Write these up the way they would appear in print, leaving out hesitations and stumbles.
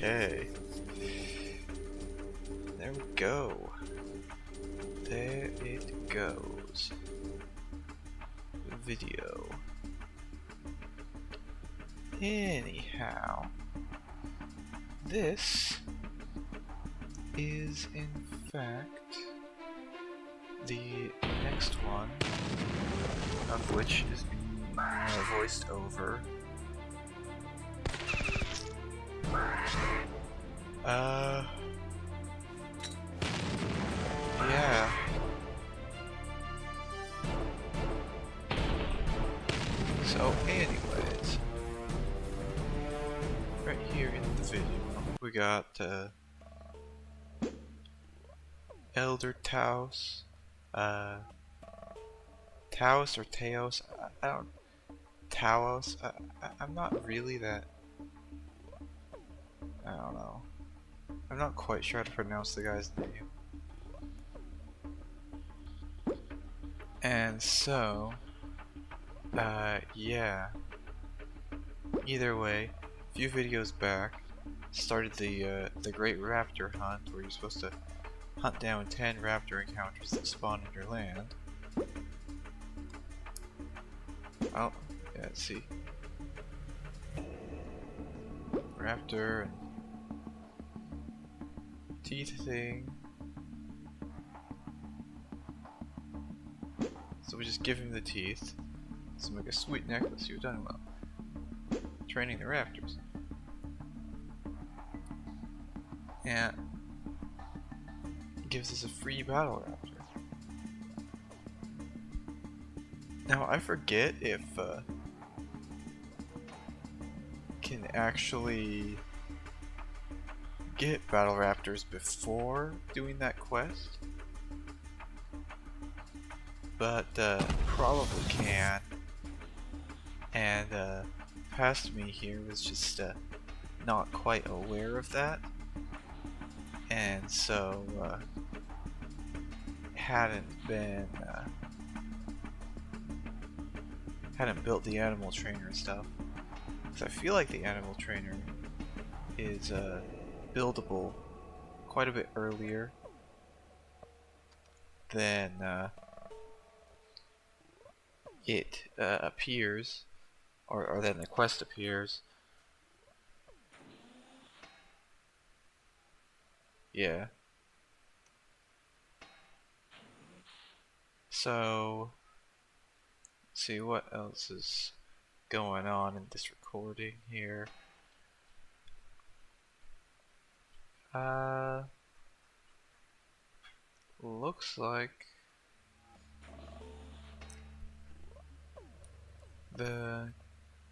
Okay. There we go. There it goes. Video. Anyhow, this is in fact the next one, of which is being voiced over. Yeah. So anyways, right here in the video, we got Elder Taos, Taos or Teos, I don't, Taos, I'm not really that, I don't know, I'm not quite sure how to pronounce the guy's name. And so, yeah, either way, a few videos back, started the Great Raptor Hunt, where you're supposed to hunt down 10 raptor encounters that spawn in your land. Oh, yeah, let's see. Raptor and teeth thing. So we just give him the teeth. So make a sweet necklace. You've done well. Training the raptors. And gives us a free battle raptor. Now I forget if can actually get battle raptors before doing that quest, but probably can. And past me here was just not quite aware of that, and so hadn't built the animal trainer and stuff. Because I feel like the animal trainer is buildable quite a bit earlier than it appears, or then the quest appears. Yeah. So, let's see what else is going on in this recording here. Looks like the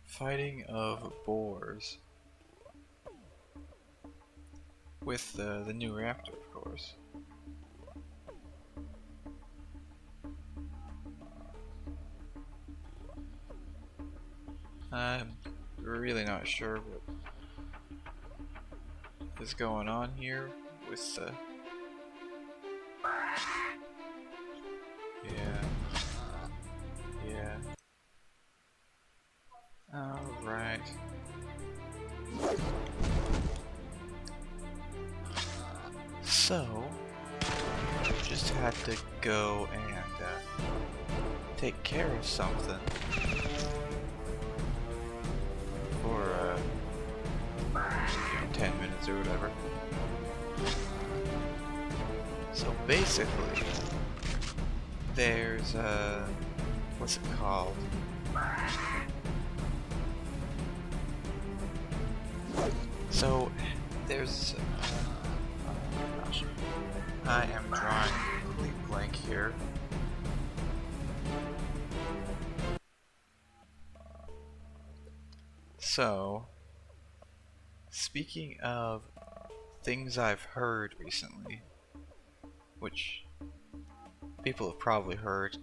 fighting of boars with the new raptor, of course. I'm really not sure what is going on here with the... Yeah. Alright. So, just had to go and take care of something for 10 minutes or whatever. So basically, there's what's it called? So there's oh gosh, I am drawing a complete blank here. So, speaking of things I've heard recently, which people have probably heard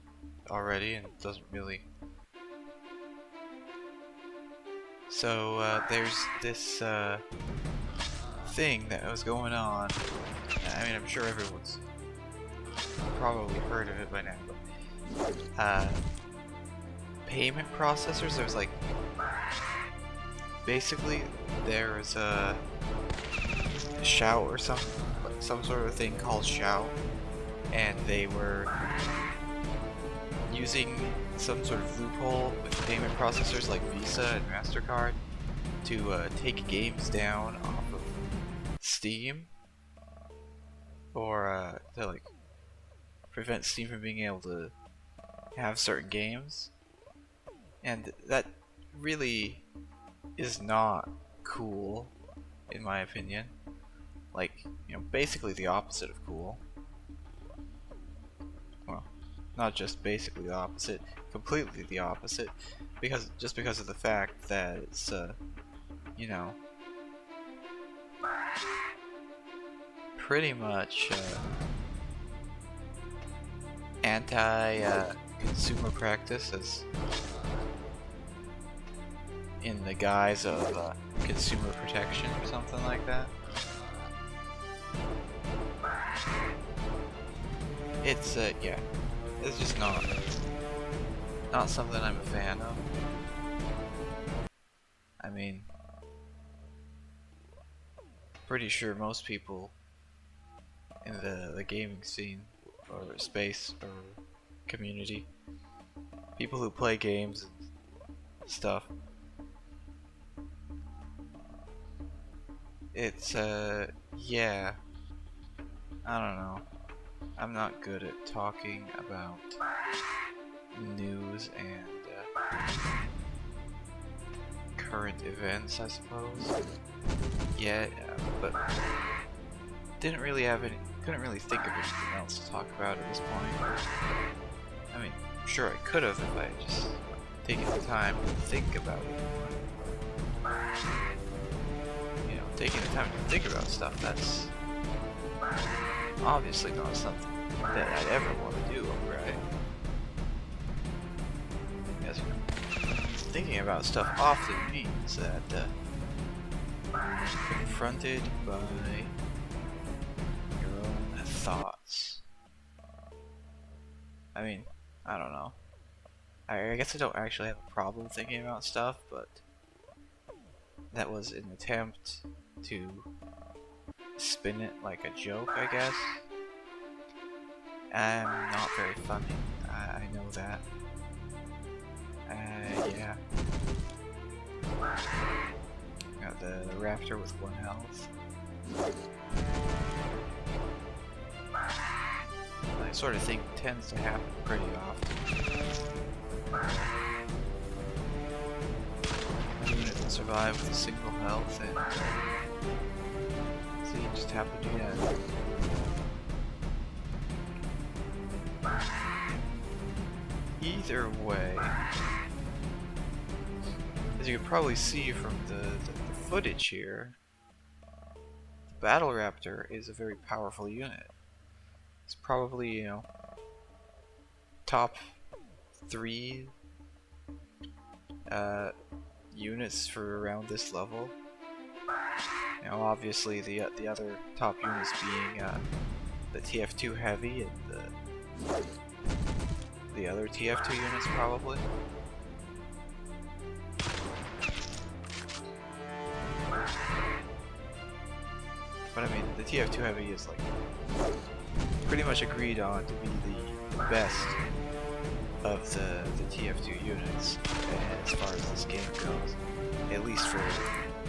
already and it doesn't really... So, there's this thing that was going on. I mean, I'm sure everyone's probably heard of it by now, but payment processors, there's like basically there's a shout or some sort of thing called shout, and they were using some sort of loophole with payment processors like Visa and MasterCard to take games down off of Steam, or to like prevent Steam from being able to have certain games, and that really is not cool, in my opinion. Like, you know, basically the opposite of cool. Well, not just basically the opposite, completely the opposite, because of the fact that it's you know, pretty much anti-consumer practices in the guise of consumer protection or something like that. It's yeah, it's just not something I'm a fan of. I mean, pretty sure most people in the gaming scene or space or community, people who play games and stuff, it's yeah, I don't know. I'm not good at talking about news and current events, I suppose. Yeah, but couldn't really think of anything else to talk about at this point. I mean, sure I could have if I had just taken the time to think about it. You know, taking the time to think about stuff, that's obviously not something that I'd ever want to do, right? Because, you know, thinking about stuff often means that confronted by your own thoughts. I mean, I don't know. I guess I don't actually have a problem thinking about stuff, but that was an attempt to spin it like a joke, I guess. I'm not very funny. I know that. Yeah. Got the Raptor with 1 health. That sort of thing tends to happen pretty often. Unit will survive with a single health, and so you just happen to do that. Either way, as you can probably see from the footage here, the Battle Raptor is a very powerful unit. It's probably, you know, top 3 units for around this level. You know, obviously the other top units being the TF2 Heavy and the other TF2 units probably. But I mean, the TF2 Heavy is like pretty much agreed on to be the best of the TF2 units as far as this game goes, at least for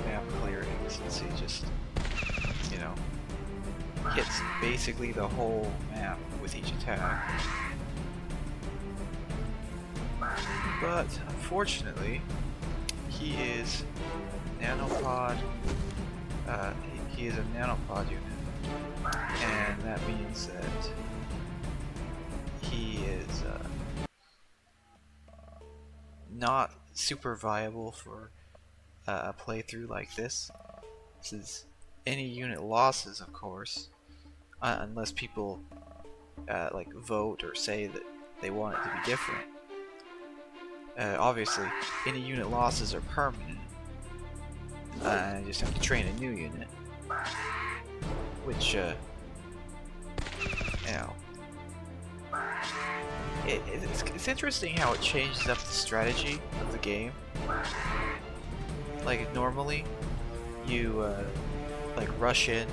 map clearing, since he just, you know, hits basically the whole map with each attack. But unfortunately, he is nanopod. He is a nanopod unit, and that means that he is not super viable for a playthrough like this. Since any unit losses, of course, unless people like vote or say that they want it to be different. Obviously, any unit losses are permanent. I just have to train a new unit, which, you know, it's interesting how it changes up the strategy of the game. Like normally, you like rush in,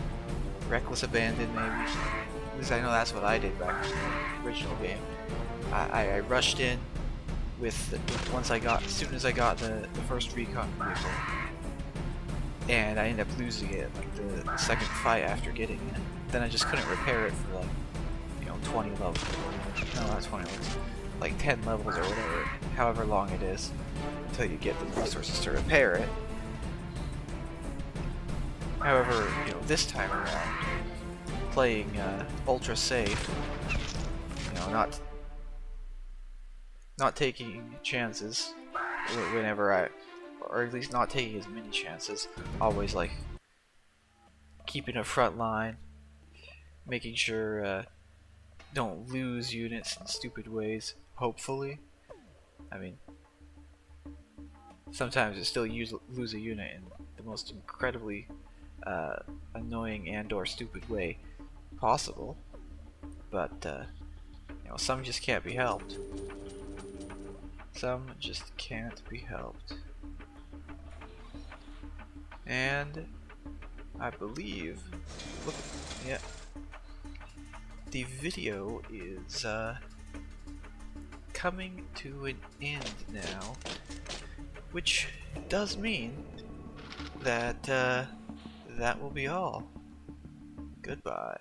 reckless abandon maybe. At least I know that's what I did back in the original game. I rushed in with as soon as I got the first recon vehicle, and I ended up losing it like the second fight after getting it. Then I just couldn't repair it for like 20 levels. No, not 20 levels. Like 10 levels or whatever, however long it is, until you get the resources to repair it. However, this time around, playing ultra safe, not taking chances whenever or at least not taking as many chances. Always like keeping a front line, making sure don't lose units in stupid ways. Hopefully, I mean, sometimes you still lose a unit in the most incredibly annoying and/or stupid way possible, but some just can't be helped. Some just can't be helped. And I believe, look, yeah, the video is coming to an end now, which does mean that that will be all. Goodbye.